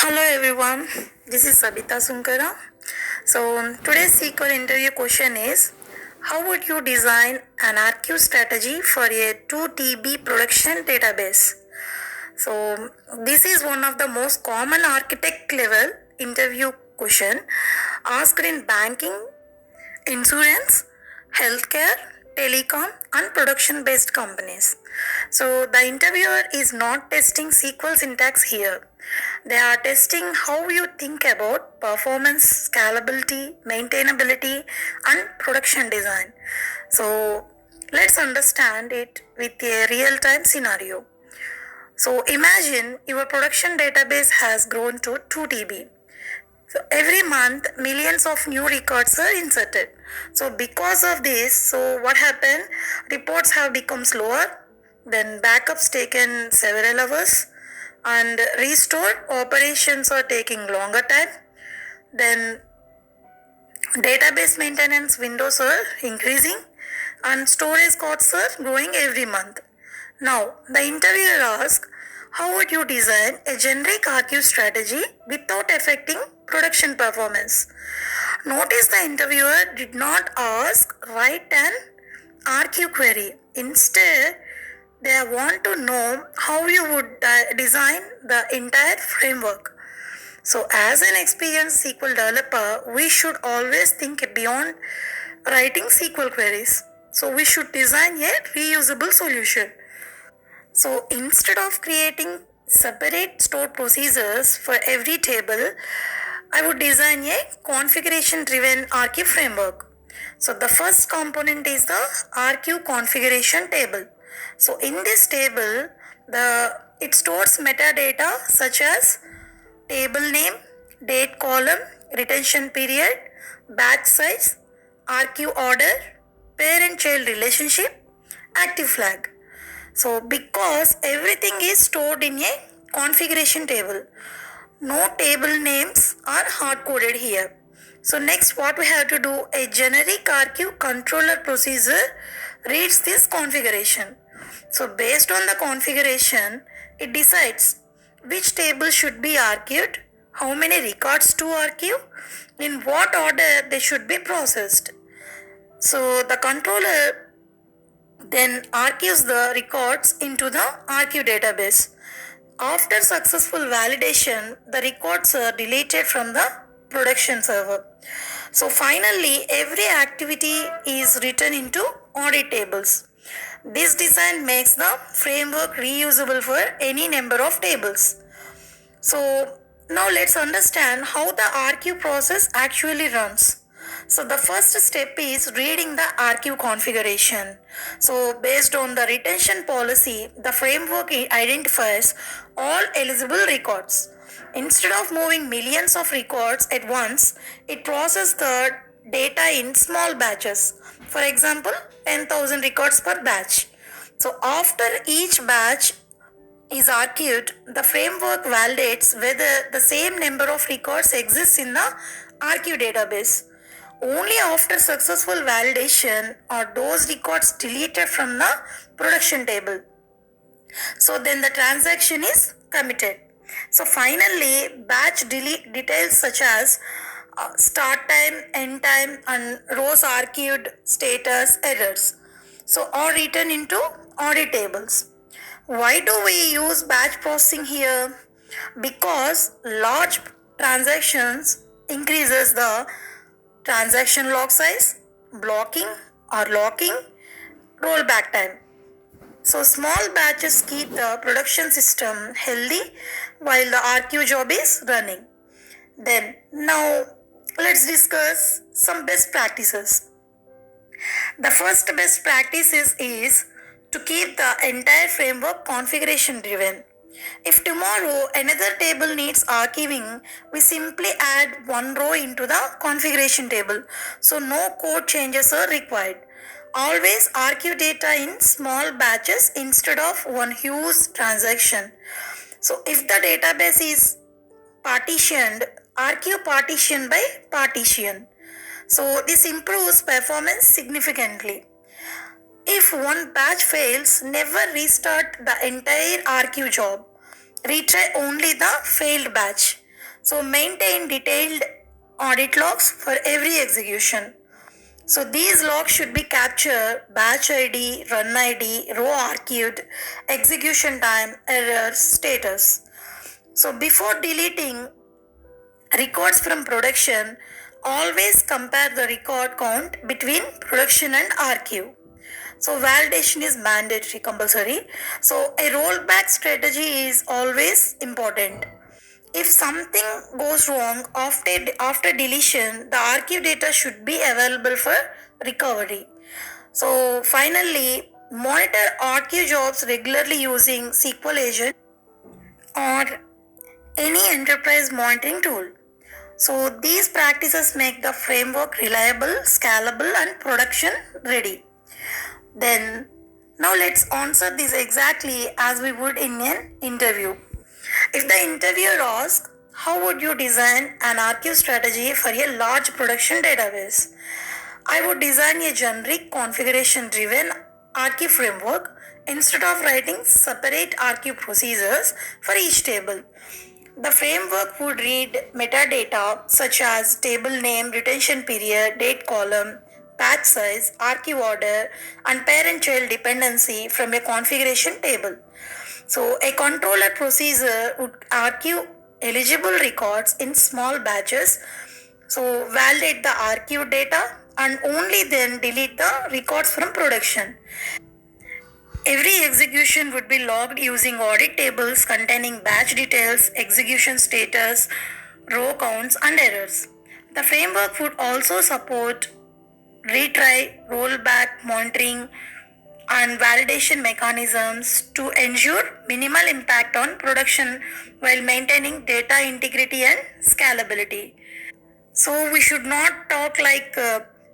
Hello everyone, this is Sabita Sunkara. Today's SQL interview question is: how would you design an RQ strategy for a 2 TB production database? This is one of the most common architect level interview question asked in banking, insurance, healthcare, telecom, and production based companies. So, the interviewer is not testing SQL syntax here. They are testing how you think about performance, scalability, maintainability, and production design. So, let's understand it with a real time scenario. So, imagine your production database has grown to 2 TB. So every month, millions of new records are inserted. So because of this, so what happened? Reports have become slower. Then backups taken several hours, and restored operations are taking longer time. Then database maintenance windows are increasing, and storage costs are growing every month. Now, the interviewer asks, how would you design a generic RQ strategy without affecting production performance? Notice the interviewer did not ask, write an RQ query. Instead, they want to know how you would design the entire framework. So, as an experienced SQL developer, we should always think beyond writing SQL queries. So, we should design a reusable solution. So, instead of creating separate stored procedures for every table, I would design a configuration driven RQ framework. So, the first component is the RQ configuration table. So, in this table, it stores metadata such as table name, date column, retention period, batch size, RQ order, parent child relationship, active flag. So, because everything is stored in a configuration table, no table names are hard coded here. So, next, what we have to do, a generic RQ controller procedure reads this configuration. So, based on the configuration, it decides which table should be RQ'd, how many records to RQ, in what order they should be processed. So, the controller then archives the records into the RQ database. After successful validation, the records are deleted from the production server. So finally, every activity is written into audit tables. This design makes the framework reusable for any number of tables. So now let's understand how the RQ process actually runs. So the first step is reading the RQ configuration. So based on the retention policy, the framework identifies all eligible records. Instead of moving millions of records at once, it processes the data in small batches. For example, 10,000 records per batch. So after each batch is argued, the framework validates whether the same number of records exists in the RQ database. Only after successful validation are those records deleted from the production table. So then the transaction is committed. So finally, batch delete details such as start time, end time, and rows RQ'd status errors. So are written into audit tables. Why do we use batch processing here? Because large transactions increases the transaction log size, blocking or locking, rollback time. So small batches keep the production system healthy while the RQ job is running. Then now let's discuss some best practices. The first best practice is to keep the entire framework configuration driven. If tomorrow another table needs archiving, we simply add one row into the configuration table. So no code changes are required. Always archive data in small batches instead of one huge transaction. So if the database is partitioned, archive partition by partition. So this improves performance significantly. If one batch fails, never restart the entire RQ job. Retry only the failed batch. So maintain detailed audit logs for every execution. So these logs should be captured batch ID, run ID, row archived, execution time, errors, status. So before deleting records from production, always compare the record count between production and archive. So validation is mandatory, compulsory. So a rollback strategy is always important. If something goes wrong after deletion, the archive data should be available for recovery. So finally, monitor archive jobs regularly using SQL Agent or any enterprise monitoring tool. So these practices make the framework reliable, scalable and production ready. Then now let's answer this exactly as we would in an interview. If the interviewer asks, how would you design an archive strategy for a large production database? I would design a generic configuration driven archive framework instead of writing separate archive procedures for each table. The framework would read metadata such as table name, retention period, date column, batch size, archive order, and parent-child dependency from a configuration table. So a controller procedure would archive eligible records in small batches. So validate the archive data and only then delete the records from production. Every execution would be logged using audit tables containing batch details, execution status, row counts, and errors. The framework would also support retry, rollback, monitoring, and validation mechanisms to ensure minimal impact on production while maintaining data integrity and scalability. So we should not talk like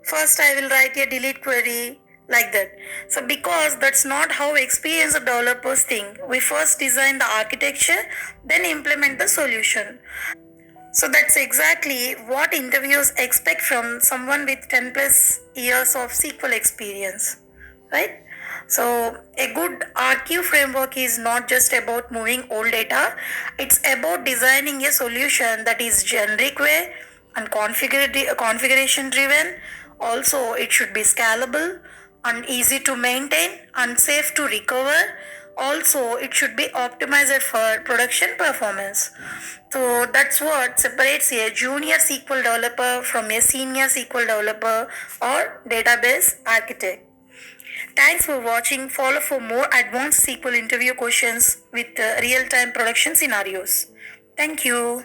first I will write a delete query like that. So because that's not how experienced developers think. We first design the architecture, then implement the solution. So that's exactly what interviewers expect from someone with 10 plus years of SQL experience, right? So a good archive framework is not just about moving old data, it's about designing a solution that is generic way and configuration driven. Also, it should be scalable and easy to maintain and safe to recover. Also, it should be optimized for production performance. So that's what separates a junior SQL developer from a senior SQL developer or database architect. Thanks for watching. Follow for more advanced SQL interview questions with real-time production scenarios. Thank you.